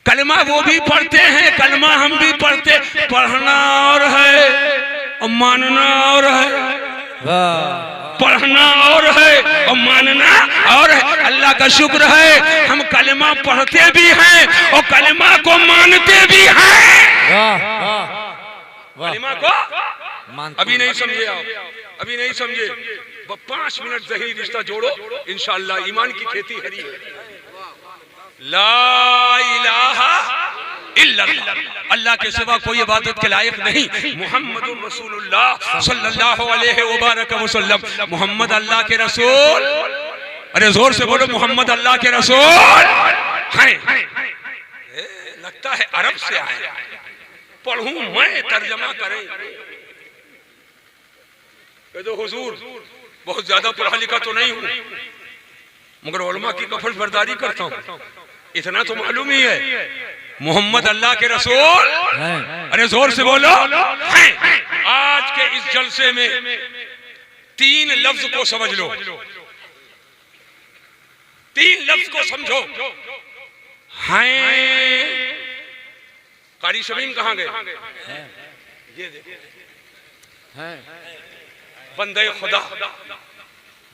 कलमा वो भी पढ़ते हैं, कलमा हम भी पढ़ते, पढ़ना और है और मानना और है। पढ़ना और है और मानना और है। अल्लाह का शुक्र है हम कलमा पढ़ते भी हैं और कलमा को मानते भी हैं। कलमा को अभी नहीं समझे आप, अभी नहीं समझे, 5 मिनट सही रिश्ता जोड़ो, इंशाअल्लाह ईमान की खेती हरी है। ला इलाहा इल्लल्लाह, अल्लाह के सिवा कोई इबादत के लायक नहीं। मुहम्मदुर रसूलुल्लाह सल्लल्लाहु अलैहि वसल्लम, मोहम्मद अल्लाह के रसूल। अरे जोर से बोलो, मोहम्मद अल्लाह के रसूल हैं। लगता है अरब से आए, पढ़ूं मैं तर्जमा करें। तो हुजूर बहुत ज्यादा पढ़ा लिखा तो नहीं हूं, मगर उलमा की कफल बर्दारी करता हूं, इतना तो मालूम ही है मोहम्मद अल्लाह के रसूल। अरे जोर से बोलो हैं। आज के इस जलसे में 3 लफ्ज को समझ लो, 3 लफ्ज को समझो। हैं कारी शमीम कहाँ गए? ये देखो बंदे खुदा,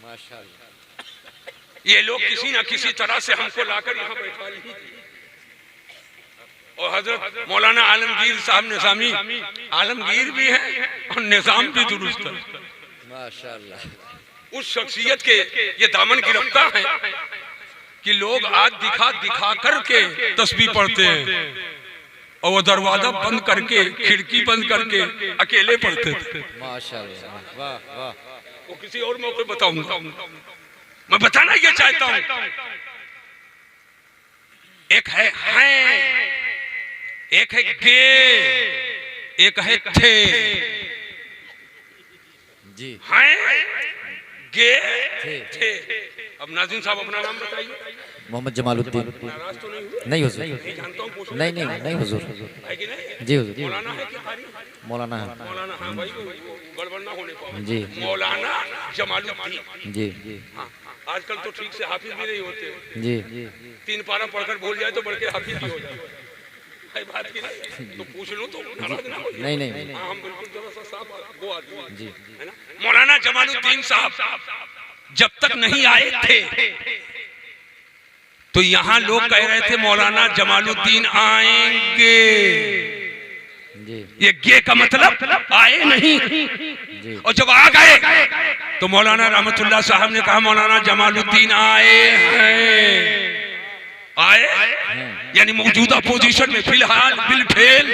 माशाअल्लाह। ये लोग किसी ना किसी तरह से हमको लाकर यहाँ बैठा ली थी। और हजरत मौलाना आलमगीर साहब निजामी आलमगीर भी हैं और निजाम भी दुरुस्त है, माशाअल्लाह। उस शख्सियत के ये दामन गिरफ्ता है कि लोग आज दिखा करके तस्बीह पढ़ते हैं और वो दरवाजा बंद करके, खिड़की बंद करके अकेले पढ़ते थे, माशाअल्लाह। वाह वाह। वो किसी और मौके बताऊंगा, मैं बताना ये चाहता हूं। एक है हैं, एक है गे, एक है थे जी। हैं गे थे। अब नाज़रीन साहब अपना नाम बताइए। मोहम्मद जमालुद्दीन। नाराज तो नहीं? नहीं हुजूर, नहीं हुजूर जी हुजूर। मौलाना है क्या? मौलाना है। मौलाना, हाँ भाई, गड़बड़ ना होने पाए जी। मौलाना जमालुद्दीन जी। हाँ, आजकल तो ठीक से हाफिज भी नहीं होते जी। 3 पारा पढ़कर भूल जाए तो बड़के हाफिज भी हो जाए। बात की नहीं तो पूछ लो तो नाराज ना हो। नहीं। हाँ, हम बिल्कुल जरा सा साफ वो आदमी जी है ना। मौलाना जमालुद्दीन साहब जब तक नहीं आए थे तो यहाँ लोग कह रहे थे मौलाना जमालुद्दीन आएंगे। ये गे का मतलब आए नहीं जी। और जब आ गए तो मौलाना रहमतुल्लाह साहब ने कहा मौलाना जमालुद्दीन आए हैं। आए यानी मौजूदा पोजीशन में फिलहाल बिलफेल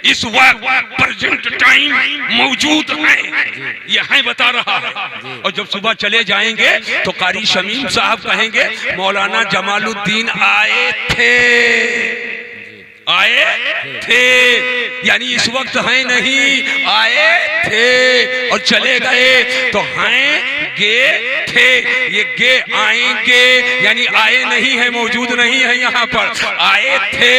इस वक्त प्रेजेंट टाइम मौजूद हैं, यह बता रहा है। और जब सुबह चले जाएंगे तो कारी शमीम साहब कहेंगे मौलाना जमालुद्दीन आए थे, आए थे, यानी इस वक्त हैं नहीं, आए थे और चले गए तो हैं गे थे। ये गे आएंगे यानी आए नहीं है, मौजूद नहीं है यहाँ पर। आए थे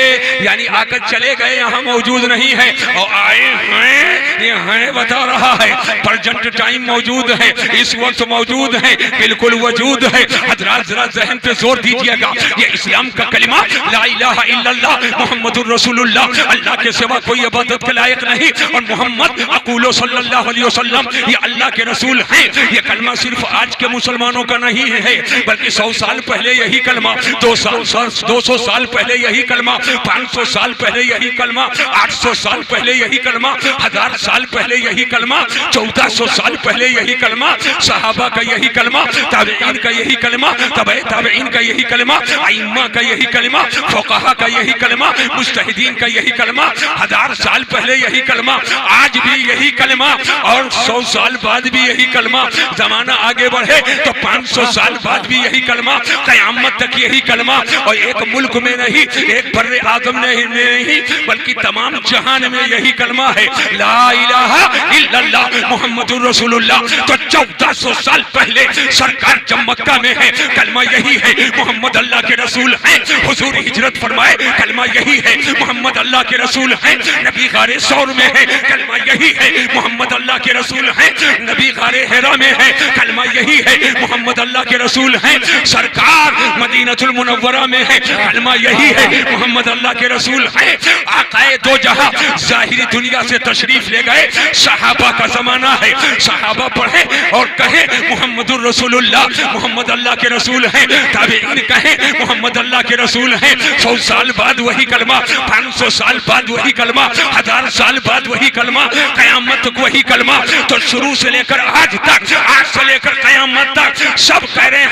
यानी आकर चले गए, यहाँ मौजूद नहीं है। और आए हैं, ये हैं बता रहा है, प्रेजेंट टाइम मौजूद है, इस वक्त मौजूद है, बिल्कुल वजूद है। हजरात जरा जहन पे जोर दीजिएगा, ये इस्लाम का कलिमा ला इलाहा इल्लल्लाह मुहम्मदुर रसूलुल्लाह, अल्लाह के सिवा कोई इबादत के लायक नहीं, और मोहम्मद अक़ूलो सल्लल्लाहु अलैहि वसल्लम ये अल्लाह के रसूल हैं। ये कलमा सिर्फ आज के मुसलमानों का नहीं है, बल्कि 100 साल पहले यही कलमा, 200 साल पहले यही कलमा, 500 साल पहले यही कलमा, 800 साल पहले यही कलमा, 1000 साल पहले यही कलमा, 1400 साल पहले यही कलमा, सहाबा का यही कलमा, ताबईन का यही कलमा, तबे ताबईन का यही कलमा, अइम्मा का यही कलमा, फुक़हा का यही कलमा, मुज्तहिदीन का यही कलमा, 1000 साल पहले यही कलमा, आज भी यही कलमा, और 100 साल बाद भी यही कलमा। जमाना आगे बढ़े तो 500 साल बाद भी यही कलमा, क़यामत तक यही कलमा। और एक मुल्क में नहीं, एक बर्रे आदम में नहीं, बल्कि तमाम जहान में यही कलमा है, ला इलाहा इल्लल्लाह मुहम्मदुर रसूलुल्लाह। तो 1400 साल पहले सरकार जब मक्का में है, कलमा यही है, मोहम्मद अल्लाह के रसूल हैं, हुजूर हिजरत फरमाए, कलमा यही है, है, मोहम्मद अल्लाह के रसूल हैं, नबी गारे सौर में है, कलमा यही है, मोहम्मद अल्लाह के रसूल हैं, नबी गारे हिरा में है, कलमा यही है, मोहम्मद अल्लाह के रसूल हैं, सरकार मदीनतुल मुनव्वरा में है, कलमा यही है, मोहम्मद अल्लाह के रसूल हैं। आकाए दो जहां जाहिरी दुनिया से तशरीफ ले गए, सहाबा का जमाना है, सहाबा पढ़े और कहे मोहम्मदुर रसूलुल्लाह, मोहम्मद अल्लाह के रसूल हैं, ताबईन कहे मोहम्मद अल्लाह के रसूल हैं। 100 साल बाद वही कलमा, 500 साल बाद वही कलमा, 1000 साल बाद वही कलमा, कयामत तक वही कलमा। तो शुरू से लेकर आज तक, आज से लेकर कयामत तक सब कह रहे हैं,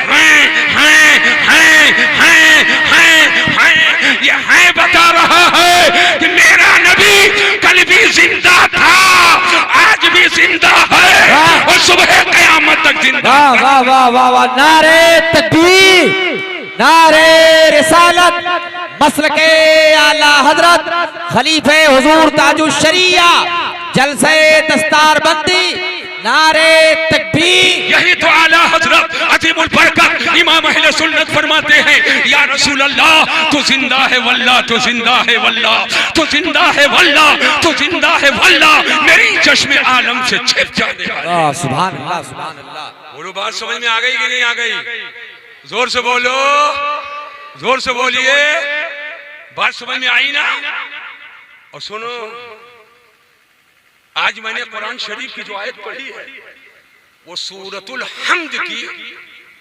ये है बता रहा है कि मेरा नबी कल भी जिंदा था, आज भी जिंदा है और सुबह कयामत तक जिंदा। वाह वाह वाह वाह वाह, नारे तकबीर, नारे रिसालत, मसलके आला हजरत खलीफे हुजूर ताजुश शरिया जलसे दस्तार बंदी, नारे तकबीर। यही तो आला हजरत अजीमुल बरकत इमाम अहले सुन्नत फरमाते हैं, या रसूल अल्लाह तू जिंदा है वल्लाह, तू जिंदा है वल्लाह, तू जिंदा है वल्लाह, तू जिंदा है वल्लाह, मेरी चश्मे आलम से छिप जाने वाली। सुभान अल्लाह, सुभान अल्लाह। बोलो, बात समझ में आ गई कि नहीं आ गई? जोर से बोलो, जोर से बोलिए, बात समझ में आई ना? और सुनो, आज मैंने कुरान शरीफ की जो आयत पढ़ी है वो सूरतुल हम्द की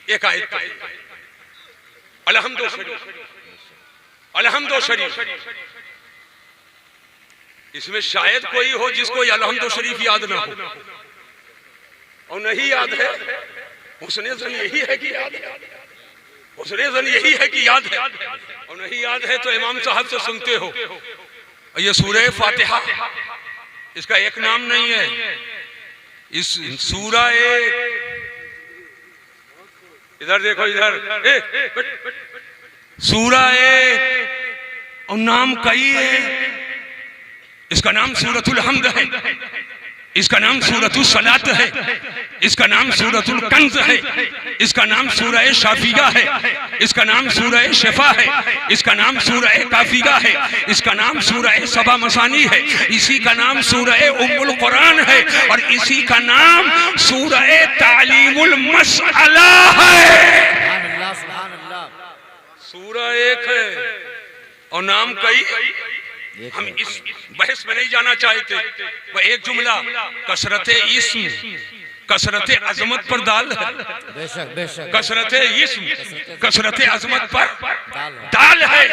एक आयत पढ़ी, अलहम्दो शरीफ, अलहम्दो शरीफ। इसमें शायद कोई हो जिसको अलहम्दो शरीफ याद ना हो, और नहीं याद है उसने जन यही है कि याद है, उसने जन यही है कि याद है, और नहीं याद है तो इमाम साहब से सुनते हो। ये सूरह फातिहा, इसका एक नाम नहीं है, इस सूरा इधर देखो, इधर सूरा और नाम कई है। इसका नाम सूरतुल हम्द है, इसका नाम सूरतुल सलात है, इसका नाम सूरतुल कंज है, इसका नाम सूरह शाफिया है, इसका नाम सूरह शिफा है, इसका नाम सूरह काफिया है, इसका नाम सूरह सबा मसानी है, इसी का नाम सूरह उम्मुल कुरान है, और इसी का नाम सूरह तालीमुल मसअला है। सूरह एक है और नाम कई। हम इस बहस में नहीं जाना चाहते, वह एक जुमला कसरते इस्म, कसरते अजमत पर दाल है, बेशक बेशक, कसरते इस्म, कसरते अजमत पर दाल है।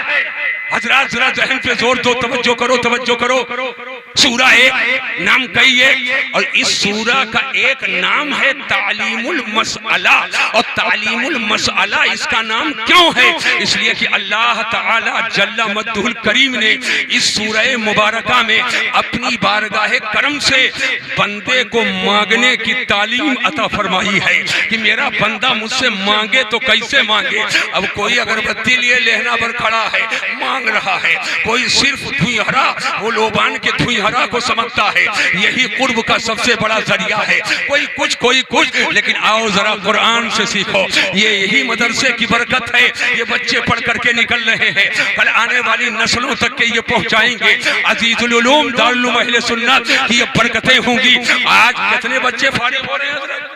हजरात जरा जहन पे जोर दो, तवज्जो करो, तवज्जो करो। सूरा एक, नाम कई है, और इस सूरा का एक नाम है तालीमुल मसअला। और तालीमुल मसअला इसका नाम क्यों है? इसलिए कि अल्लाह ताला जल्ला मद्दुल करीम ने इस सूरह मुबारका में अपनी बारगाह करम से बंदे को मांगने की तालीम अता फरमाई है कि मेरा बंदा मुझसे मांगे तो कैसे मांगे। अब कोई अगरबत्ती लिए लहना पर खड़ा है, मांग रहा है, कोई सिर्फ धुइहरा, वो लोबान के धुइहरा को समझता है यही कुर्ब का सबसे बड़ा जरिया है। कोई कुछ, कोई कुछ, लेकिन आओ जरा कुरान से सीखो। ये यही मदरसे की बरकत है, ये बच्चे पढ़ करके निकल रहे हैं, कल आने वाली नस्लों तक के ये पहुंचाएंगे। अजीजुल उलूम दारुल उलूम अहले सुन्नत की ये बरकतें होंगी। आज कितने बच्चे फारिग हो रहे हैं?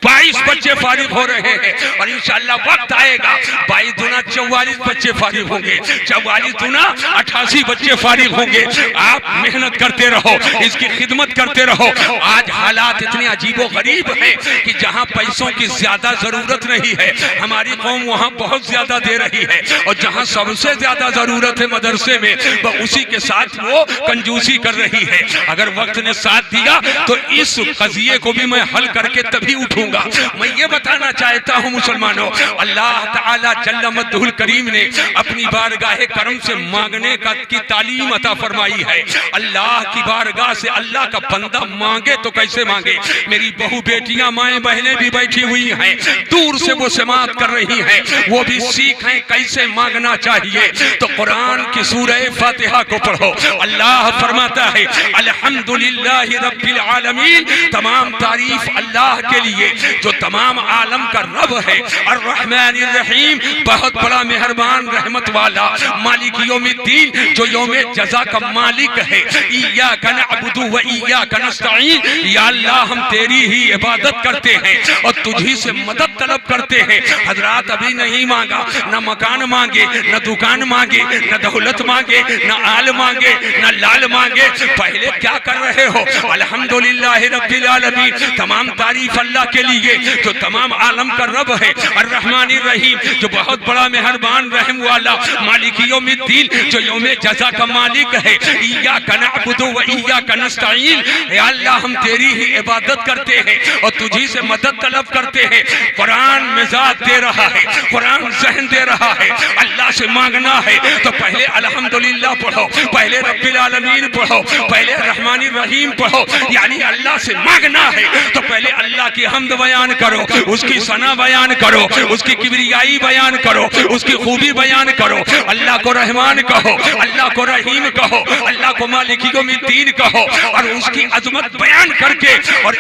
22 बच्चे फारिग हो रहे हैं, और इंशाअल्लाह वक्त आएगा 22 दूना 44 बच्चे फारिग होंगे, 44 दूना 88 बच्चे फारिग होंगे। आप मेहनत करते रहो, इसकी खिदमत करते रहो। आज हालात इतने अजीबो गरीब हैं कि जहां पैसों की ज्यादा जरूरत नहीं है, हमारी कौम वहां बहुत ज्यादा दे रही है, और जहां सबसे ज्यादा जरूरत है मदरसे में, वह उसी के साथ वो कंजूसी कर रही है। अगर वक्त ने साथ दिया तो इस कजिए को भी मैं हल करके तभी उठूंगा। मैं ये बताना चाहता हूँ मुसलमानों, अल्लाह ताला जल्ल मद्दुल करीम ने अपनी बारगाह करम से मांगने की तालीम अता फरमाई है। अल्लाह की बारगाह से अल्लाह का बंदा मांगे तो कैसे मांगे। मेरी बहू बेटियां माएं बहनें भी बैठी हुई हैं, दूर से वो समाअत कर रही हैं, वो भी सीखें कैसे मांगना चाहिए। तो कुरान की सूरह फातिहा को पढ़ो। अल्लाह फरमाता है अल्हम्दुलिल्लाहि रब्बिल आलमीन, तमाम तारीफ अल्लाह के लिए जो तमाम आलम का रब है, और रहमान रहीम, बहुत बड़ा मेहरबान रहमत वाला, मालिक यौमिद्दीन, जो यौमे जज़ा का मालिक है। इय्याका नअबुदु व इय्याका नस्तईन, या अल्लाह हम तेरी ही इबादत करते हैं और तुझी से मदद तलब करते हैं। हजरात अभी नहीं मांगा, न मकान मांगे, न दुकान मांगे, न दौलत मांगे, न आल मांगे, न लाल मांगे। पहले क्या कर रहे हो? अल्हम्दुलिल्लाह रब्बिल आलमीन, तमाम तारीफ अल्लाह के लिए जो तमाम आलम का रब है, और रहमान रहीम, जो बहुत बड़ा मेहरबान रहम वाला, मालिक यौमिद्दीन, जो यौमे जज़ा का मालिक है। इय्याका नअबुदु व इय्याका नस्तईन, या अल्लाह हम तेरी ही इबादत करते हैं और तुझी से मदद तलब करते हैं। कुरान मिजाज दे रहा है, कुरान ज़हन दे रहा है। अल्लाह से मांगना है तो पहले अल्हम्दुलिल्लाह पढ़ो, पहले रब्बिल आलमीन पढ़ो, पहले रहमान रहीम पढ़ो। यानी अल्लाह से मांगना है तो पहले अल्लाह की हम्द बयान करो, उसकी सना बयान करो, उसकी किबरियाई बयान करो, उसकी खूबी बयान करो। अल्लाह को रहमान कहो, अल्लाह को रहीम कहो, अल्लाह को मालिक यौमिद्दीन कहो, और उसकी अजमत बयान करके और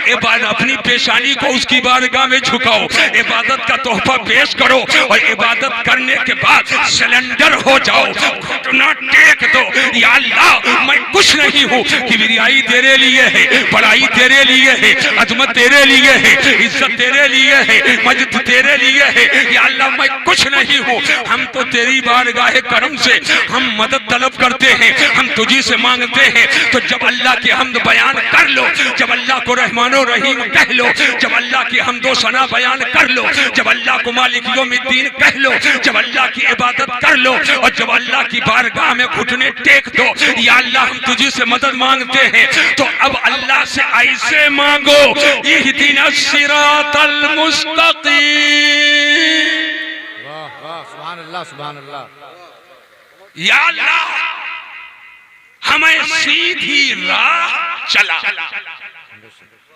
अपनी पेशानी को उसकी बारगाह में झुकाओ। इबादत का तोहफा पेश करो और इबादत करने के बाद सिलेंडर हो जाओ, घुटना टेक दो। या अल्लाह मैं कुछ नहीं हूँ, किबरियाई तेरे लिए है, बड़ाई तेरे लिए है, अजमत तेरे लिए है, इज्जत तेरे लिए है, मजद तेरे लिए है। या अल्लाह मैं कुछ नहीं हूँ, हम तो तेरी बारगाह करम से हम मदद तलब करते हैं, हम तुझी से मांगते हैं। तो जब अल्लाह की हम्द बयान कर लो, जब अल्लाह को रहमानो रहीम कह लो, जब अल्लाह की हम्दो सना बयान कर लो, जब अल्लाह को मालिक यौमिद्दीन कह लो, जब अल्लाह की इबादत कर लो और जब अल्लाह की बारगाह में घुटने टेक दो, या अल्लाह हम तुझी से मदद मांगते हैं, तो अब अल्लाह से ऐसे मांगो, इहदिनस सिरातल मुस्तकीम। वाह वाह, सुभान अल्लाह, सुभान अल्लाह। या अल्लाह हमें सीधी राह चला,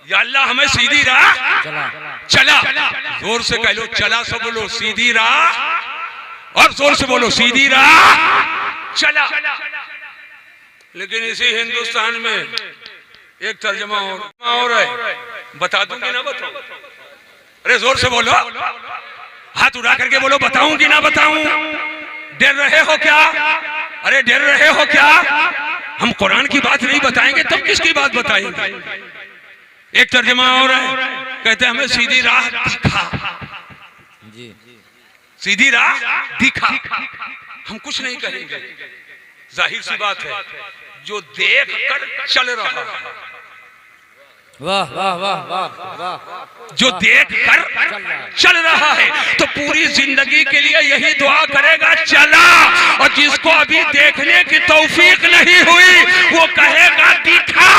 या अल्लाह हमें सीधी राह चला। जोर से कह लो, चला सब बोलो सीधी राह, और जोर से बोलो सीधी राह चला। लेकिन इसी हिंदुस्तान में एक तर्जमा और है, बता दूं कि ना बताऊं? अरे जोर से बोलो, हाथ उड़ा करके बोलो, बताऊं कि ना बताऊं? डर रहे हो क्या? अरे डर रहे हो क्या? हम कुरान की बात नहीं बताएंगे तब किसकी बात बताएंगे? एक तर्जमा और है, कहते हैं हमें सीधी राह दिखा, सीधी राह दिखा। हम कुछ नहीं कहेंगे, जाहिर सी बात है, जो देख कर चल रहा है, वाह वाह वाह वाह वाह, जो देख कर चल रहा है तो पूरी जिंदगी के लिए यही दुआ करेगा चला, और जिसको अभी देखने की तौफीक नहीं हुई वो कहेगा दिखा।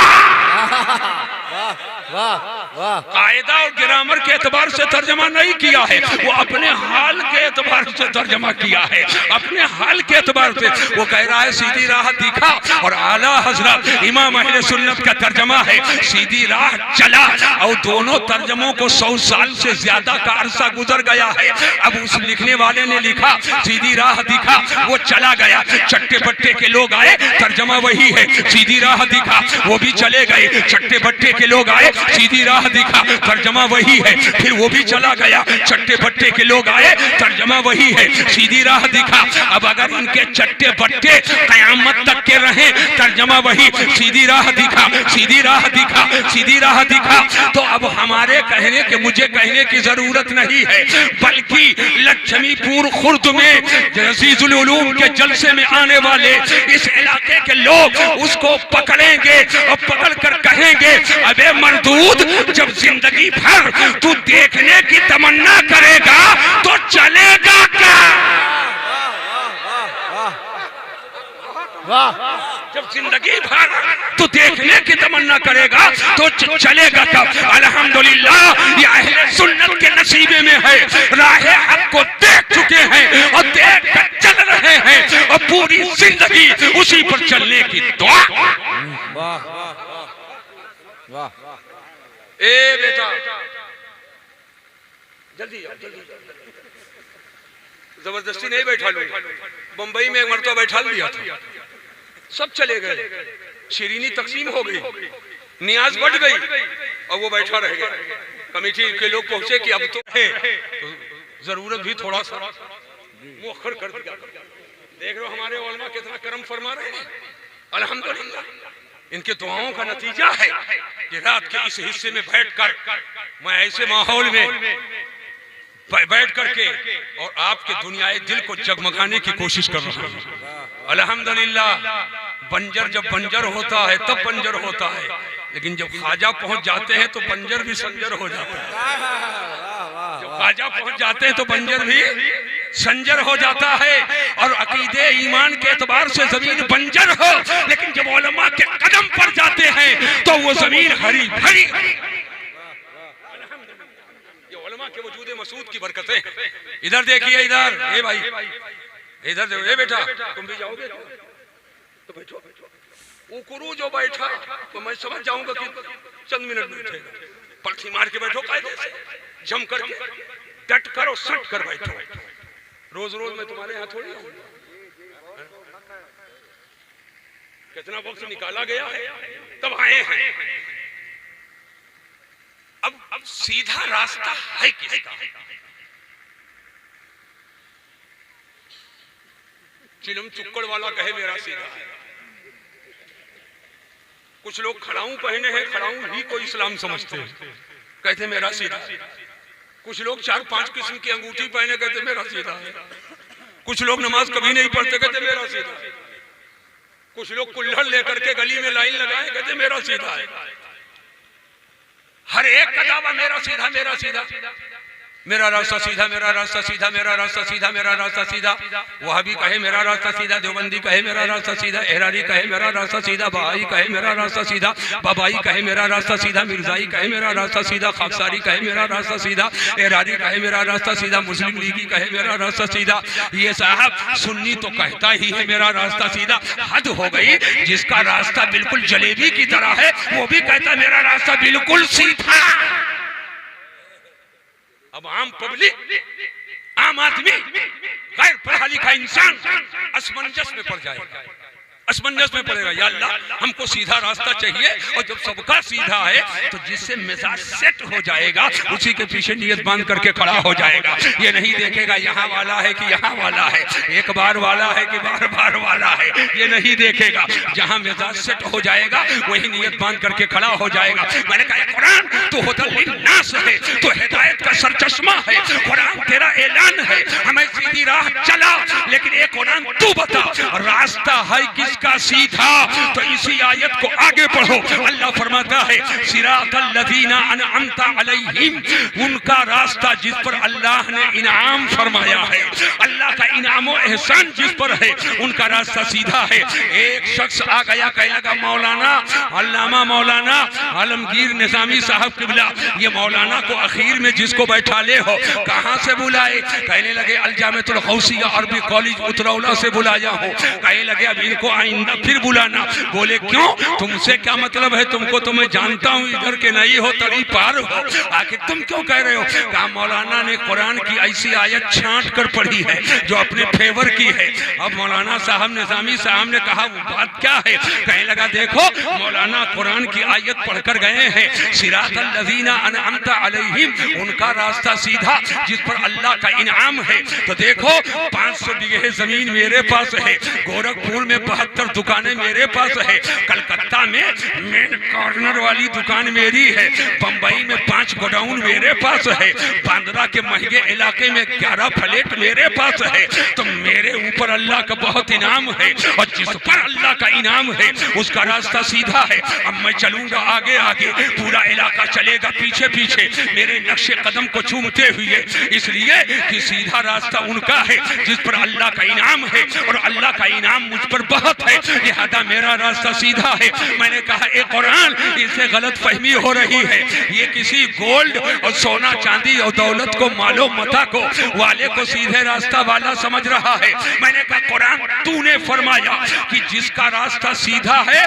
वाह वाह, कायदा और ग्रामर के एतबार से तर्जमा नहीं किया है, वो अपने हाल के एतबार से तर्जमा किया है, अपने हाल के एतबार से वो कह रहा है सीधी राह दिखा। और आला हजरत इमाम अहले सुन्नत का तर्जमा है सीधी राह चला। और दोनों तर्जमों को 100 साल से ज्यादा का अरसा गुजर गया है। अब उस लिखने वाले ने लिखा सीधी राह दिखा, वो चला गया, चट्टे बट्टे के लोग आए, तर्जमा वही है सीधी राह दिखा, वो भी चले गए, चट्टे बट्टे के लोग आए, सीधी राह दिखा, तर्जमा वही है, फिर वो भी चला गया, चट्टे बट्टे के लोग आए, तर्जमा वही है सीधी राह दिखा। अब अगर इनके चट्टे बट्टे कयामत तक के रहे, तर्जमा वही सीधी राह दिखा, सीधी राह दिखा, सीधी राह दिखा। तो अब हमारे कहने के, मुझे कहने की जरूरत नहीं है, बल्कि लक्ष्मीपुर खुर्द में अजीजुल उलूम के जलसे में आने वाले इस इलाके के लोग उसको पकड़ेंगे और पकड़ कर कहेंगे, अबे मरदूद, जब जिंदगी भर तू देखने की तमन्ना करेगा तो चलेगा क्या? जब जिंदगी भर तू देखने की तमन्ना करेगा तो चलेगा कब? अल्हम्दुलिल्लाह ये अहले सुन्नत के नसीबे में है, राहे हक को देख चुके हैं और देख कर चल रहे हैं और पूरी जिंदगी उसी पर चलने की दुआ। वाह, ए बेटा जल्दी जबरदस्ती नहीं बैठा लो, बंबई में एक मरतबा बैठा लिया था, सब चले गए, शिरीनी तकसीम हो गई, नियाज बढ़ गई और वो बैठा रह गया। कमेटी के लोग पहुंचे कि अब तो है, तो जरूरत भी थोड़ा सा मुअख्खर कर दिया। देख रहे हो हमारे उलमा कितना करम फरमा रहे हैं, अल्हम्दुलिल्लाह। इनके दुआओं का नतीजा है कि रात के इस हिस्से में बैठकर मैं ऐसे माहौल में बैठ करके और आपके दुनियाए दिल को जगमगाने की कोशिश कर रहा हूँ। अल्हम्दुलिल्लाह। बंजर जब बंजर होता है तब बंजर होता है, लेकिन जब ख्वाजा पहुंच जाते हैं तो बंजर भी संजर हो जाता है। जब ख्वाजा पहुंच जाते हैं तो बंजर भी संजर हो जाता है। और अकीदे ईमान के एतबार से जमीन बंजर हो, लेकिन जब उलमा के कदम पर जाते हैं तो वो जमीन हरी भरी। ये उलमा के वजूद मसूद की बरकतें। इधर देखिए, इधर ए भाई, इधर देखो, ए बेटा तुम भी जाओगे तो बैठो। उकरू जो बैठा तो मैं समझ जाऊंगा कि चंद मिनट बैठेगा। पलथी मार के बैठो, कायदे से जम करके डट करो, सट कर बैठो। रोज रोज मैं तुम्हारे यहाँ थोड़ी आऊंगा। कितना वक्त निकाला गया है तब आए हैं। अब सीधा रास्ता है किसका? चिलम चुक्कड़ वाला कहे मेरा सीधा है। कुछ लोग खड़ाऊं पहने हैं, खड़ाऊं ही को इस्लाम समझते हैं, कहते मेरा सीधा। कुछ लोग 4-5 किस्म की अंगूठी पहने, कहते मेरा सीधा है। कुछ लोग नमाज कभी नहीं पढ़ते, कहते मेरा सीधा। कुछ लोग कुल्हड़ लेकर के गली में लाइन लगाए, कहते मेरा सीधा है। हर एक का दावा मेरा सीधा, मेरा सीधा, मेरा रास्ता सीधा, मेरा रास्ता सीधा, मेरा रास्ता सीधा, मेरा रास्ता सीधा। वहाबी कहे मेरा रास्ता सीधा, देवबंदी कहे मेरा रास्ता सीधा, एहरारी कहे मेरा रास्ता सीधा, बहाई कहे मेरा रास्ता सीधा, बाबाई कहे मेरा रास्ता सीधा, मिर्जाई कहे मेरा रास्ता सीधा, खाकसारी कहे मेरा रास्ता सीधा, एहरारी कहे मेरा रास्ता सीधा, मुस्लिम लीगी कहे मेरा रास्ता सीधा। ये साहब सुन्नी तो कहता ही है मेरा रास्ता सीधा। हद हो गई, जिसका रास्ता बिल्कुल जलेबी की तरह है वो भी कहता मेरा रास्ता बिल्कुल सीधा। अब आम पब्लिक, आम आदमी, गैर पढ़ा लिखा इंसान असमंजस में पड़ जाएगा, असमंजस में पड़ेगा। या अल्लाह हमको सीधा रास्ता चाहिए। और जब सबका सीधा है तो जिससे मिजाज सेट हो जाएगा उसी के पीछे नियत बांध करके खड़ा हो जाएगा। ये नहीं देखेगा यहाँ वाला है कि यहाँ वाला है, एक बार वाला है कि बार बार वाला है, ये नहीं देखेगा। जहाँ मिजाज सेट हो जाएगा वही नियत बांध करके खड़ा हो जाएगा। मैंने कहा कुरान तो हुदल लिन्नास है, तो हिदायत का सरचश्मा है। कुरान तेरा ऐलान है हमें सीधी राह चला, लेकिन एक कुरान तू बता रास्ता है किसका सीधा। तो इसी आयत को आगे पढ़ो, अल्लाह फरमाता है सिरातल लज़ीना अनअमता अलैहिम, उनका रास्ता जिस पर अल्लाह ने इनाम फरमाया है, अल्लाह का इनाम और एहसान जिस पर है उनका रास्ता सीधा है। एक शख्स आ गया, कहने लगा मौलाना अल्लामा मौलाना आलमगीर निजामी साहब किबला, ये मौलाना को आखिर में जिसको बैठा ले हो कहाँ से बुलाए? कहने लगे अलजामेतुल गौसिया अरबी कॉलेज उतरौला से बुलाया हो। कहने लगे अब इनको आइंदा फिर बुलाना। बोले क्यों, तुमसे क्या मतलब है? तुमको तो मैं जानता हूँ, इधर के नहीं हो तभी पार हो, आखिर तुम क्यों कह रहे हो? कहा मौलाना ने कुरान की ऐसी आयत छांट कर पढ़ी है जो अपने फेवर की है। अब मौलाना साहब निजामी साहब ने कहा वो बात क्या है? कहने लगा देखो मौलाना कुरान की आयत पढ़कर गए हैं सिरातल लज़ीना अनअमता अलैहिम, उनका रास्ता सीधा जिस पर अल्लाह का इनाम है। तो देखो 500 बीघे जमीन मेरे पास है, गोरखपुर में 72 दुकानें मेरे पास है, कलकत्ता में मेन कॉर्नर वाली दुकान मेरी है, बंबई में 5 गोडाउन मेरे पास है, बांद्रा के महंगे इलाके में 11 फ्लैट मेरे पास है। तो मेरे ऊपर अल्लाह का बहुत इनाम है, और जिस पर अल्लाह का इनाम है उसका रास्ता सीधा है। अब मैं चलूंगा आगे आगे, पूरा इलाका चलेगा पीछे पीछे मेरे नक्शे कदम को चूमते हुए, इसलिए कि सीधा रास्ता उनका है जिस पर अल्लाह का इनाम है, और अल्लाह का इनाम मुझ पर बहुत है, लिहाजा मेरा रास्ता सीधा है। मैंने कहा एक कुरान इससे गलत फहमी हो रही है, ये किसी गोल्ड और सोना चांदी और दौलत को मालो मता को वाले को सीधे रास्ता वाला समझ रहा है। मैंने मैंने कहा कुरान तूने फरमाया कि जिसका रास्ता सीधा है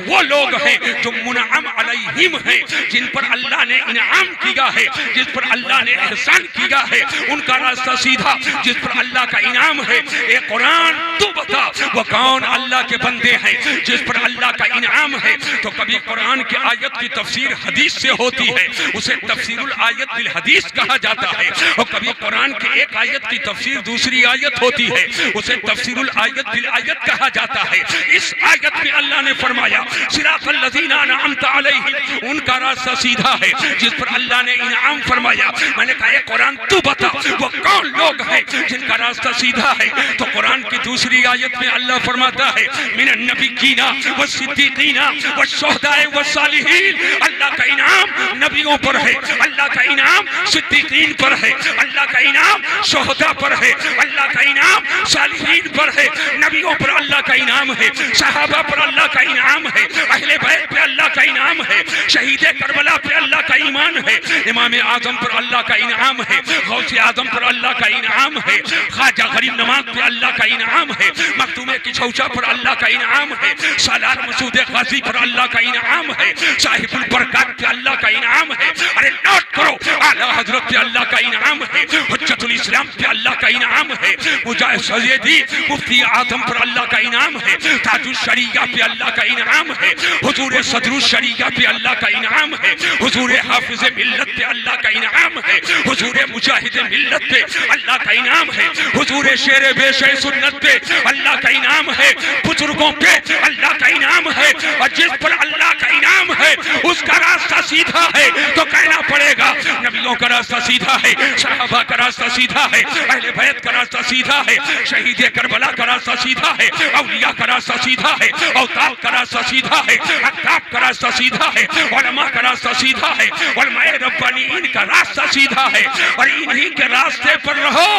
वो लोग हैं जो मुनअम अलैहिम हैं, जिन पर अल्लाह ने इनाम किया है, जिस पर अल्लाह ने एहसान किया है, उनका रास्ता सीधा, जिस पर अल्लाह का इनाम है। ए कुरान तू बता वो कौन अल्लाह के बंदे हैं जिस पर अल्लाह का इनाम है। तो कभी कुरान की आयत की तफसीर हदीस से होती है, उसे तफसीरुल आयत बिल हदीस कहा जाता है, और कभी कुरान की एक आयत की तफसीर दूसरी आयत होती है, उसे तफसीरुल आयत बिल आयत कहा जाता है। इस आयत में अल्लाह ने फरमाया सिरातल लज़ीना अनअमत अलैहिम, उनका रास्ता सीधा है जिस पर अल्लाह ने इनाम फरमाया। मैंने कहा कुरान तू बता वो कौन लोग हैं जिनका रास्ता सीधा है। तो कुरान की दूसरी आयत में अल्लाह फरमाता है मिनन नबिय्यीना व सिद्दीकीना व शुहदाए व सालिहीन, अल्लाह का इनाम नबियों पर है, अल्लाह का इनाम सिद्दीकीन पर है, अल्लाह का इनाम शुहदा पर है, अल्लाह का इनाम सालिहीन पर है। नबियों पर अल्लाह का इनाम है, सहाबा पर अल्लाह का इनाम है, अहले बैत पे अल्लाह का इनाम है, शहीद करबला पे अल्लाह का ईमान है, इमाम आजम पर अल्लाह का इनाम है, गौसे आजम पर अल्लाह का इनाम है, ख्वाजा गरीब नवाज पे अल्लाह का इनाम है, मखदूम किछौछा पर अल्लाह का इनाम है, सालार मसूद गाजी पर अल्लाह का इनाम है, साहिबुल बरकत पे अल्लाह का इनाम है। अरे नोट करो, आला हजरत पे अल्लाह का इनाम है, हुज्जतुल इस्लाम पे अल्लाह का इनाम है, मुजाहिद सैयदी मुफ्ती आजम पर अल्लाह का इनाम है, ताजुल शरीया पे अल्लाह का इनाम है, हुजूर सदरुल शरीया पे अल्लाह का इनाम है, हुजूर हाफिज मिल्लत पे अल्लाह का इनाम है, हुजूर मुजाहिद मिल्लत पे अल्लाह का इनाम है, हुजूर शेर बेशे सुन्नत पे अल्लाह का इनाम है, बुजुर्गों पे अल्लाह का इनाम है। और जिस पर अल्लाह का इनाम है उसका रास्ता सीधा है। तो कहना पड़ेगा नबियों का रास्ता सीधा है, सहाबा का रास्ता सीधा है, अहले बैत का रास्ता सीधा है, शहीद करबला का रास्ता सीधा है, औलिया का रास्ता सीधा है, औताब का रास्ता सीधा है, अक्ताब का रास्ता सीधा है, उलमा का रास्ता सीधा है, उलमाए रब्बानीन का रास्ता सीधा है। और इन्हीं के रास्ते पर रहो।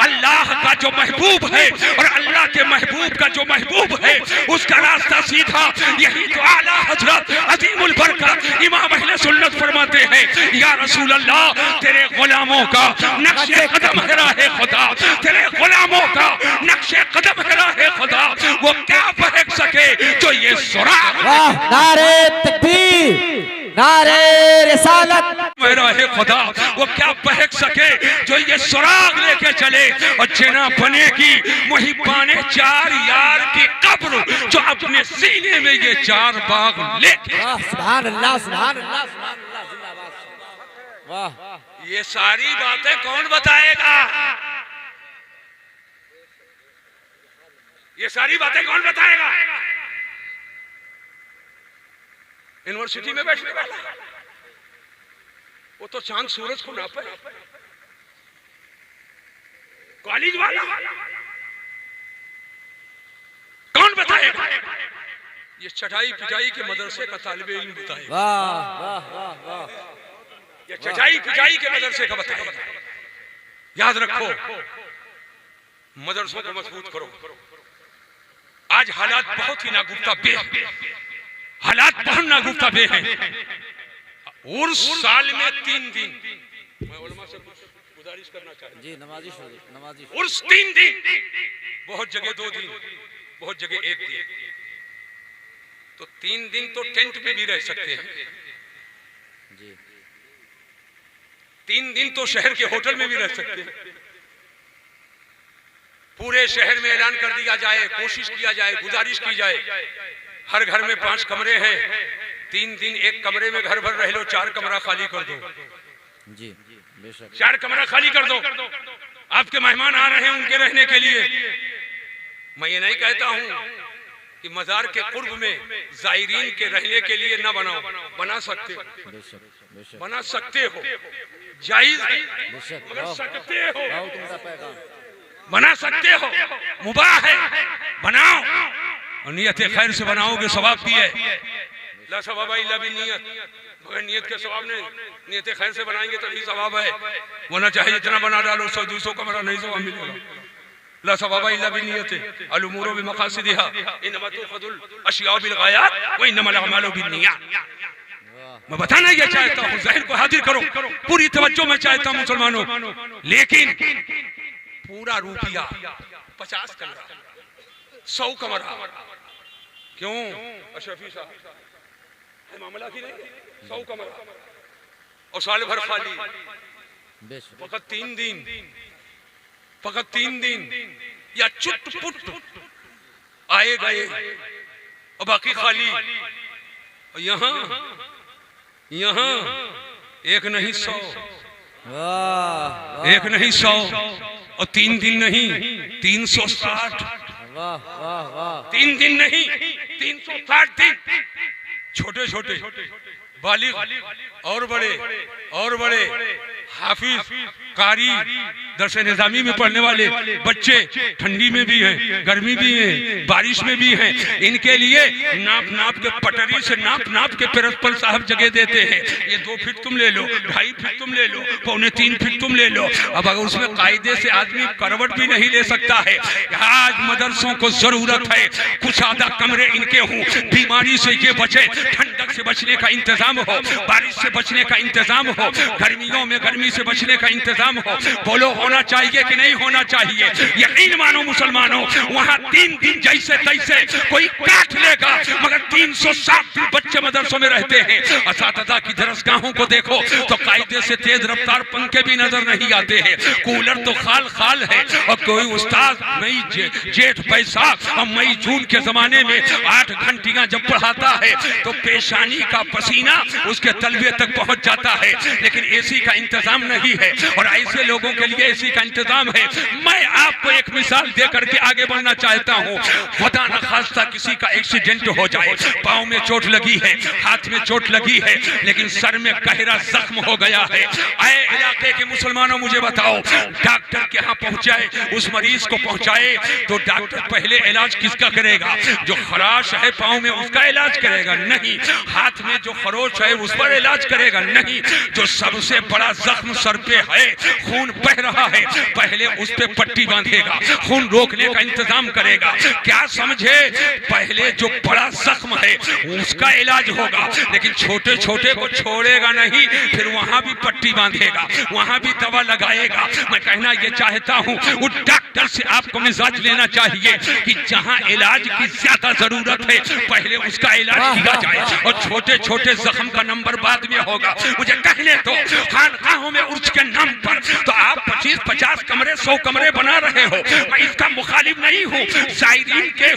अल्लाह का जो महबूब है और अल्लाह के महबूब का जो महबूब है उसका रास्ता सीधा। यही तो आला हजरत अजीमुल बरकत इमाम अहले सुन्नत फरमाते हैं, या रसूल अल्लाह तेरे गुलामों का नक्शे कदम है राहे खुदा, तेरे गुलामों का नक्शे कदम है राहे खुदा, वो क्या बहक सके जो ये सुराग। वाह, नारे तकबीर, नारे रिसालत, राहे खुदा, वो क्या बहक सके जो ये सुराग लेके चले। और जना बनेगी मुहिब्बाने चार यार की कब्र जो अपने सीने में ये चार बाग लेके। सुभान अल्लाह, सुभान अल्लाह, सुभान अल्लाह, जिंदाबाद। वाह, ये सारी बातें कौन बताएगा? ये सारी बातें कौन बताएगा? यूनिवर्सिटी में बैठने वाला वो तो चांद सूरज को नापे, कॉलेज वाला कौन बताएगा? ये चटाई पिटाई के मदरसे का तालिबे इल्म बताएगा। वाह, वाह, वाह, वाह, ये चटाई पिटाई के मदरसे का बताएगा। याद रखो, मदरसों को मजबूत करो। आज हालात बहुत ही नागुफ्ता बे हैं, हालात बहुत नागुफ्ता बे हैं। उर्स साल में 3 दिन, मैं उलमा से गुजारिश करना चाहता हूं जी, नमाजी उर्स 3 दिन, बहुत जगह 2 दिन, बहुत जगह 1 दिन। तो 3 दिन तो टेंट में भी रह सकते हैं जी, 3 दिन तो शहर के होटल में भी रह सकते हैं। पूरे शहर में ऐलान कर दिया जाए, कोशिश किया जाए, गुजारिश की जाए, हर घर में 5 कमरे हैं, 3 दिन एक कमरे में घर भर रह लो, 4 कमरा खाली कर दो जी, बेशक 4 कमरा खाली कर दो। आपके मेहमान आ रहे हैं उनके रहने के लिए। मैं ये नहीं कहता हूं कि मजार के कुर्ब में जायरीन के रहने के लिए ना बनाओ, बना सकते हो, बेशक बेशक बना सकते हो, जायज है, बेशक, मगर सकते हो, बहुत उम्दा पैगाम, बना सकते हो, मुबाह है, बनाओ। और नियत खैर से बनाओगे सवाब भी है। ला सवाब इल्ला बिन्नियत, मगर नियत के सवाब नहीं, नियत खैर से बनाएंगे तो ही सवाब है, वरना चाहे जितना बना डालो 100-200 कमरा नहीं सवाब मिलेगा। ला सवाब इल्ला बिन्नियत अल उमूरु बिमकासिदिहा इन्नमा तुखदुल अशिया बिल गायात व इन्नमल अमालु बिन्नियात। मैं बताना ये चाहता हूँ, ज़हन को हाजिर करो, पूरी तवज्जो में चाहता हूँ मुसलमानों। लेकिन पूरा रुपया 50 कमरा, 100 कमरा। क्यों अशरफी साहब है मामला की नहीं? 100 कमरा और साल भर खाली, फकत 3 दिन, फकत 3 दिन या चुट-पुट आए गए और बाकी खाली। और यहाँ एक नहीं 100, एक नहीं 100 और 3 दिन नहीं 360, 3 दिन नहीं 360 दिन। छोटे छोटे बालिग और बड़े हाफिज, कारी, दरस निजामी में पढ़ने वाले बच्चे ठंडी में भी हैं, गर्मी भी है, बारिश में भी हैं। इनके लिए नाप के पटरी से नाप के प्रिंसिपल साहब जगह देते हैं। ये 2 फीट तुम ले लो, 2.5 फीट तुम ले लो, 2.25 फीट तुम ले लो। अब अगर उसमें कायदे से आदमी करवट भी नहीं ले सकता है। आज मदरसों को जरूरत है कुछ आधा कमरे इनके हों, बीमारी से ये बचे, ठंडक से बचने का इंतजाम हो, बारिश से बचने का इंतजाम हो, गर्मियों में गर्मी से बचने का इंतजाम हो। बोलो होना चाहिए कि नहीं होना चाहिए? यकीन मानो मुसलमानों, वहाँ 3 दिन जैसे तैसे कोई काट लेगा, मगर 360 दिन बच्चे मदरसों में रहते हैं। असातिज़ा की दरसगाहों को देखो तो कायदे से तेज रफ्तार पंखे भी नजर नहीं आते हैं, कूलर तो खाल है। और कोई उस्ताद मई जेठ बैसाख और मई जून के जमाने में 8 घंटियां जब पढ़ाता है तो पेशानी का पसीना उसके तलवे तक पहुंच जाता है, लेकिन एसी का इंतजाम नहीं है। और ऐसे लोगों के लिए एसी का इंतजाम है। मैं आपको एक मिसाल देकर के आगे बढ़ना चाहता हूँ। खुदा न खास्ता किसी का एक्सीडेंट हो जाए, पाँव में चोट लगी है, हाथ में चोट लगी है, लेकिन सर में गहरा जख्म हो गया है। आए इलाके के मुसलमानों मुझे बताओ, डॉक्टर के यहाँ पहुंचाए, उस मरीज को पहुंचाए तो डॉक्टर पहले इलाज किसका करेगा? जो खराश है पाँव में उसका इलाज करेगा? नहीं। हाथ में जो खरोच है उस पर इलाज करेगा? नहीं। जो सबसे बड़ा जख्म सर पे है, खून बह रहा है, पहले उस पे पट्टी बांधेगा, खून रोकने का इंतजाम करेगा। क्या समझे? पहले जो बड़ा जख्म है उसका इलाज होगा, लेकिन छोटे छोटे को छोड़ेगा नहीं, फिर वहां भी पट्टी बांधेगा, वहां भी दवा लगाएगा। मैं कहना ये चाहता हूँ, उस डॉक्टर से आपको मिजाज लेना चाहिए कि जहाँ इलाज की ज्यादा जरूरत है पहले उसका इलाज किया जाए, और छोटे छोटे जख्म का नंबर बाद में होगा। मुझे कहने तो खानकाहों में उर्स के नाम पर तो आप 25-50 कमरे 100 कमरे बना रहे हो, मैं इसका मुखालिफ नहीं हूँ। जायरीन के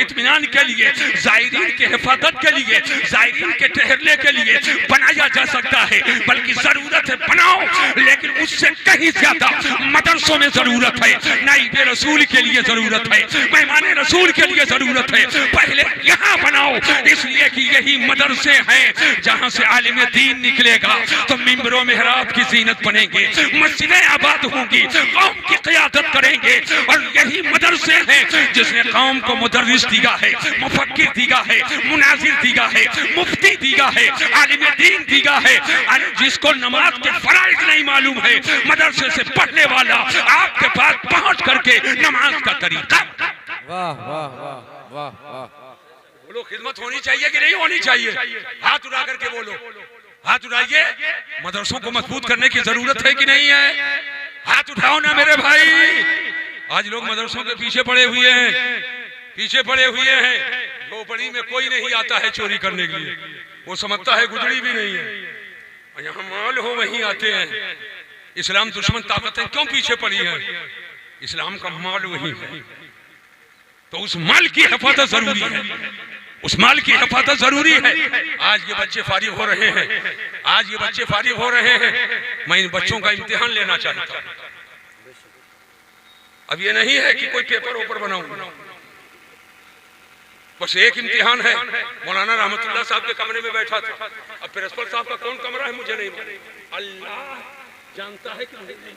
इत्मीनान के लिए, जायरीन के हिफाजत के लिए, जायरीन के ठहरने के लिए बनाया जा सकता है, बल्कि जरूरत है बनाओ, लेकिन उससे कहीं ज्यादा मदरसों में जरूरत है, नाइबे रसूल के लिए जरूरत है, मेहमाने रसूल के लिए जरूरत है। पहले यहाँ बनाओ, इसलिए कि यही मदरसे हैं जहाँ से आलिम दीन निकलेगा तो मिंबरों मेहराब की जीनत बनेंगे, मस्जिदें आबाद होंगी, कौम की क़यादत करेंगे। और यही मदरसे हैं जिसने कौम को मुदर्रिस दिया है, मुफक्किर दिया है, मुनाजिर दिया है, मुफ्ती दिया है, आलिम दीन दिया है। अरे जिसको नमाज के फराइज नहीं मालूम है, मदरसे से पढ़ने वाला आपके पास पहुंच करके नमाज का तरीका। वाह वाह वाह वाह वाह। बोलो खिदमत होनी चाहिए कि नहीं होनी चाहिए? हाथ उठा करके बोलो, हाथ उठाइए। मदरसों को मजबूत करने की जरूरत है कि नहीं है? हाथ उठाओ ना मेरे भाई। आज लोग मदरसों के पीछे पड़े हुए हैं, झोपड़ी में कोई नहीं आता है चोरी करने के लिए, वो समझता है गुजरी भी नहीं है। और यहाँ माल हो वहीं आते हैं। इस्लाम दुश्मन ताकतें क्यों पीछे पड़ी हैं? इस्लाम का माल वही है, तो उस माल की हिफाजत जरूरी है, उस माल की हिफाजत जरूरी है। आज ये बच्चे फारिग हो रहे हैं, मैं इन बच्चों का इम्तिहान लेना चाहता हूँ। अब ये नहीं है कि कोई पेपर ऊपर बनाऊं, बस एक इम्तिहान है। मौलाना रहमतुल्लाह साहब के कमरे में बैठा था, अब प्रिंसिपल साहब का कौन कमरा है मुझे नहीं मालूम, अल्लाह जानता है कि नहीं,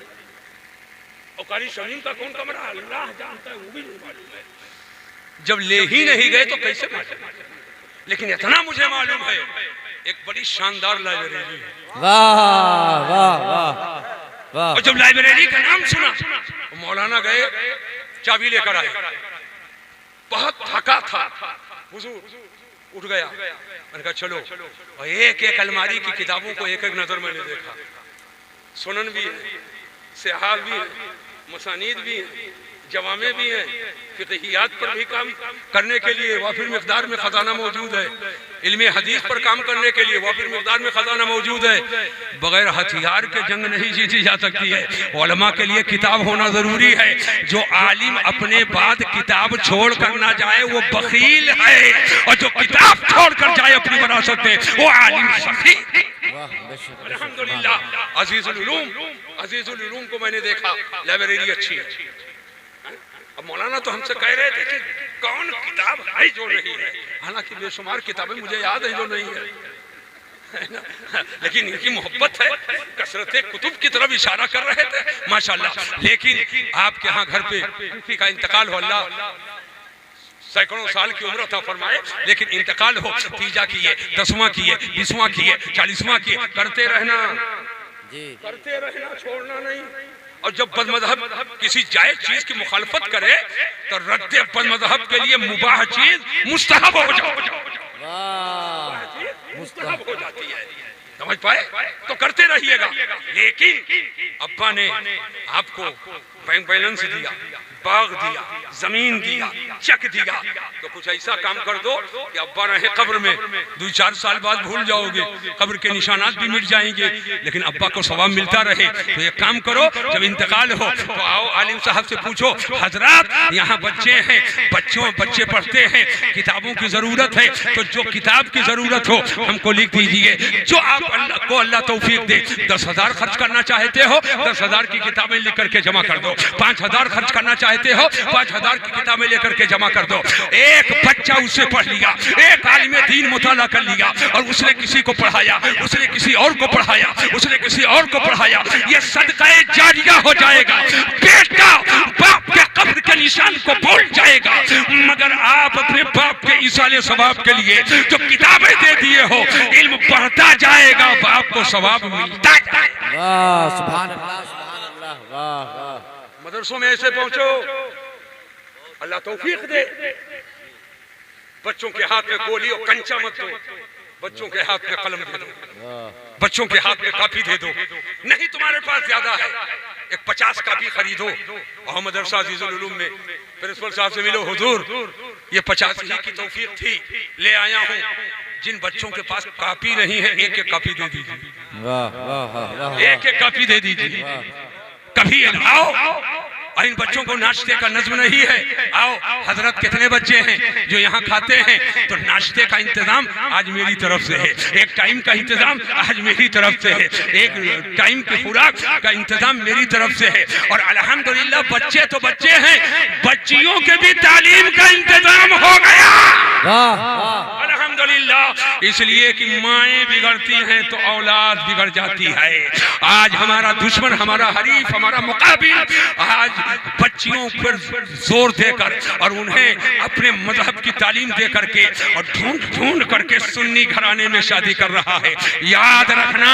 और कारी शमीम का कौन कमरा अल्लाह जानता है, वो भी नहीं मालूम है। जब ले ही नहीं गए तो कैसे मालूम? लेकिन इतना मुझे मालूम है, एक बड़ी शानदार लाइब्रेरी है। वाह वाह वाह वाह। और जब लाइब्रेरी का नाम सुना, मौलाना गए, चाबी लेकर आए, बहुत थका था, हुजूर उठ गया, मैंने कहा चलो। और एक एक अलमारी की किताबों को एक एक नजर मैंने देखा, सुनन भी है, सिहाह भी है, मसानीद भी है, जवामे भी हैं, फिक़हियात पर भी काम करने के लिए वाफिर मिक़दार में ख़जाना मौजूद है, इल्मे हदीस पर काम करने के लिए वाफिर मिक़दार में ख़जाना मौजूद है। बगैर हथियार के जंग नहीं जीती जा सकती है। उलमा के लिए किताब होना ज़रूरी है। जो आलिम अपने बाद किताब छोड़ कर ना जाए वो बखील है, और जो किताब छोड़ कर जाए अपनी विरासत में वो आलिम सखी। अल्हम्दुलिल्लाह अज़ीज़ुल उलूम को मैंने देखा, लाइब्रेरी अच्छी है। अब मौलाना तो हमसे कह रहे थे कि कौन किताब है जो नहीं है, हालांकि बेशुमार किताबें मुझे याद है जो नहीं है, लेकिन इनकी मोहब्बत है, कसरत कुतुब की तरफ इशारा कर रहे थे माशाल्लाह। लेकिन आपके यहाँ घर पे हनफी का इंतकाल हो, अल्लाह सैकड़ों साल की उम्र था फरमाए, लेकिन इंतकाल हो, तीजा किए, 10वां किए, 20वां किए, 40वां किए, करते रहना, छोड़ना नहीं। और जब बदमज़हब किसी जायज़ चीज की मुखालफत करे तो रद्द बदमज़हब के लिए मुबाह चीज मुस्तहब हो जाती है, समझ पाए? तो करते रहिएगा। लेकिन अब्बा ने आपको बैंक बैलेंस दिया, बाग दिया, जमीन दिया, चेक दिया, तो कुछ ऐसा काम कर दो कि अब्बा रहे कब्र में, 2-4 साल बाद भूल जाओगे, कब्र के निशानात भी मिट जाएंगे, लेकिन अब्बा को सवाब मिलता रहे। तो ये काम करो, जब इंतकाल हो तो आओ आलिम साहब से पूछो, हजरात यहाँ बच्चे हैं, बच्चे पढ़ते हैं, किताबों की जरूरत है, तो जो किताब की जरूरत हो हमको लिख दीजिए, जो आप अल्लाह तौफीक दे। 10,000 खर्च करना चाहते हो, 10,000 की किताबें लिख करके जमा कर दो। 5,000 खर्च करना चाहते हो, 5,000 की किताबें लेकर के जमा कर दो। एक बच्चा उससे पढ़ लिया, एक आलिम दीन मुताला कर लिया, और उसने किसी को पढ़ाया, उसने किसी और को पढ़ाया, उसने किसी और को पढ़ाया, ये सदका जारिया हो जाएगा। बेटा बाप के कब्र के निशान को भूल जाएगा, मगर आप अपने बाप के इसाले सवाब के लिए जो किताबें दे दिए हो, इल्म बढ़ता जाएगा, बाप को सवाब मिलता जाएगा। वाह सुभान अल्लाह, सुभान अल्लाह, वाह वाह। मदरसों में ऐसे पहुंचो, अल्लाह तौफीक दे। बच्चों के हाथ में गोली और कंचा मत दो, बच्चों के हाथ में कलम दे दो, बच्चों के हाथ में कॉपी दे दो। नहीं तुम्हारे पास ज्यादा है, एक 50 कॉपी खरीदो। और मदरसा अज़ीज़ुल उलूम में प्रिंसिपल साहब से मिलो, हुजूर ये 50 ही की तौफीक थी, ले आया हूँ, जिन बच्चों के पास कॉपी नहीं है एक कॉपी दे दीजिए, एक कॉपी दे दीजिए। कभी आओ, और इन बच्चों को नाश्ते का नज्म नहीं है, आओ हजरत कितने बच्चे हैं जो यहाँ खाते हैं, तो नाश्ते का इंतजाम आज मेरी तरफ से है, एक टाइम का इंतजाम आज मेरी तरफ से है, एक टाइम की खुराक का इंतजाम मेरी तरफ से है। और अल्हम्दुलिल्लाह बच्चे तो बच्चे हैं, बच्चियों के भी तालीम का इंतजाम हो गया, अल्हम्दुलिल्लाह। इसलिए कि माएँ बिगड़ती हैं तो औलाद बिगड़ जाती है। आज हमारा दुश्मन, हमारा हरीफ, हमारा मुकाबिल आज बच्चियों पर जोर देकर और उन्हें अपने मजहब की तालीम दे करके और ढूंढ करके सुन्नी घराने में शादी कर रहा है। याद रखना,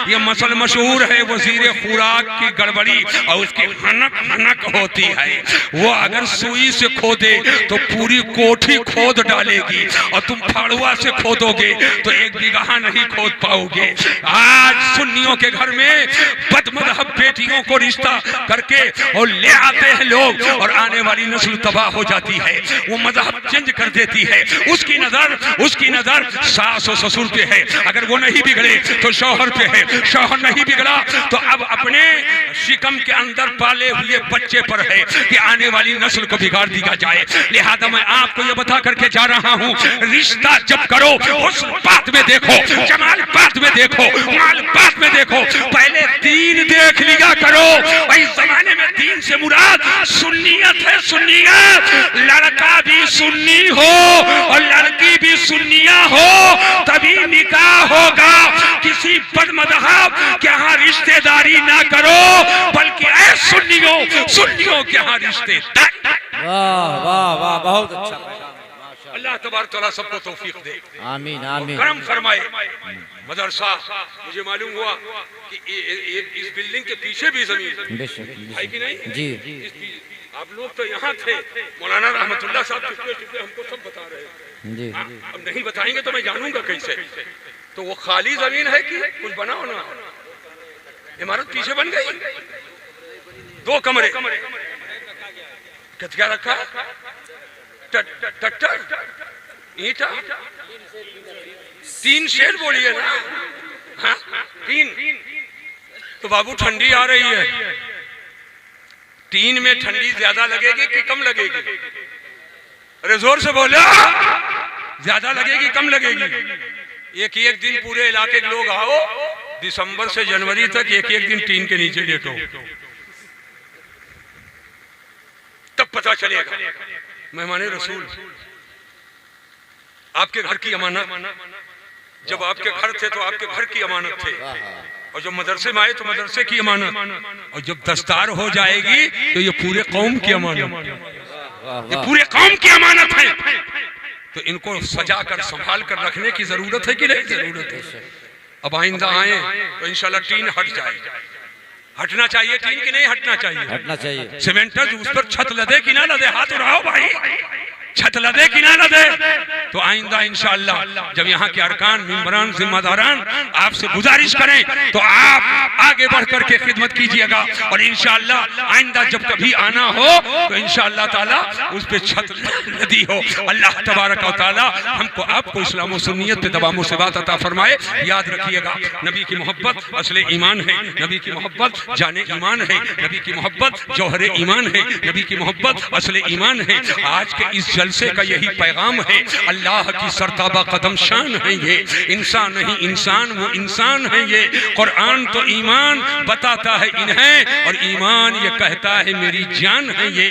ये मसल मशहूर है, वजीर खुराक की गड़बड़ी और उसकी हनक होती है। वो अगर सुई से खोदे तो पूरी कोठी खोद डालेगी, और तुम फाड़ुआ से खोदोगे तो 1 बीघा नहीं खोद पाओगे। आज सुन्नियों के घर में बदमज़हब बेटियों को रिश्ता करके और ले आते हैं लोग, और आने वाली नस्ल तबाह हो जाती है। वो मजहब चेंज कर देती है, उसकी नजर सास और ससुर पे है, अगर वो नहीं बिगड़े तो शौहर पे है, शौहर नहीं बिगड़ा तो अब अपने शिकम के अंदर पाले हुए बच्चे पर है कि आने वाली नस्ल को बिगाड़ दिया जाए। लिहाजा मैं आपको ये बता करके जा रहा हूँ, रिश्ता जब करो हुस्न बात में देखो, जमाल बात में देखो, माल बात में देखो, पहले दीन देख लिया करो। इस जमाने में दीन से मुराद सुन्नियत है, सुन्नियत। लड़का भी सुन्नी हो और लड़की भी सुन्निया हो तभी निकाह होगा। किसी बदमज़हब के यहाँ रिश्तेदारी ना करो, बल्कि ऐ सुन्नियों के यहाँ रिश्तेदारी। वाह वाह वाह, बहुत अच्छा। अल्लाह तबारक तआला सबको तौफीक दे, आमीन आमीन, करम फरमाए। मदरसा मुझे मालूम हुआ कि इस बिल्डिंग के पीछे भी जमीन है कि नहीं जी। आप लोग तो यहाँ थे, मौलाना रहमतुल्लाह साहब हमको सब बता रहे हैं जी। अब नहीं बताएंगे तो मैं जानूंगा कैसे। तो वो खाली जमीन है कि कुछ बना होना, इमारत पीछे बन गई, 2 कमरे क्या रखा? ट्रैक्टर, ईंटा, 3 शेर बोलिए ना। हाँ 3। तो बाबू ठंडी आ रही है, 3 में ठंडी ज्यादा लगेगी कि कम लगेगी? अरे जोर से बोलो, ज्यादा लगेगी कम लगेगी? एक दिन पूरे इलाके के लोग आओ, दिसंबर से जनवरी तक एक दिन टीन के नीचे लेटो, तब पता चलेगा। मेहमान रसूल, आपके घर की अमानत, जब आपके घर थे तो आपके घर की अमानत थे, और जब मदरसे में आए तो मदरसे की अमानत, और जब दस्तार हो जाएगी तो ये पूरे कौम की अमानत, ये पूरे कौम की अमानत है। तो इनको सजा कर संभाल कर रखने की जरूरत है कि नहीं जरूरत है? अब आइंदा आए तो इंशाल्लाह टीन हट जाएगी। हटना चाहिए टीन की नहीं हटना चाहिए? हटना चाहिए। सीमेंटर उस पर छत लदे कि ना लदे, हाथ उठाओ भाई, छत लदे कि ना लदे? तो आइंदा इंशाअल्लाह जब यहाँ के अरकान, मेंबरान, जिम्मेदारान आपसे गुजारिश करें तो आप आगे बढ़ करके खिदमत कीजिएगा, और इंशाअल्लाह आइंदा जब कभी आना हो तो इंशाअल्लाह ताला उस पे छत लदी हो। अल्लाह तबारक व तआला हमको आपको इस्लाम और सुन्नियत पे दवामो से बात अता फरमाए। याद रखिएगा, नबी की मोहब्बत असले ईमान है, नबी की मोहब्बत जाने ईमान है, नबी की मोहब्बत जौहरे ईमान है, नबी की मोहब्बत असले ईमान है। आज के इस जलसे का यही पैगाम है, अल्लाह की सरताबा कदम शान है ये, इंसान नहीं इंसान वो इंसान है ये। कुरान तो ईमान बताता है इन्हें, और ईमान ये कहता है मेरी जान है ये।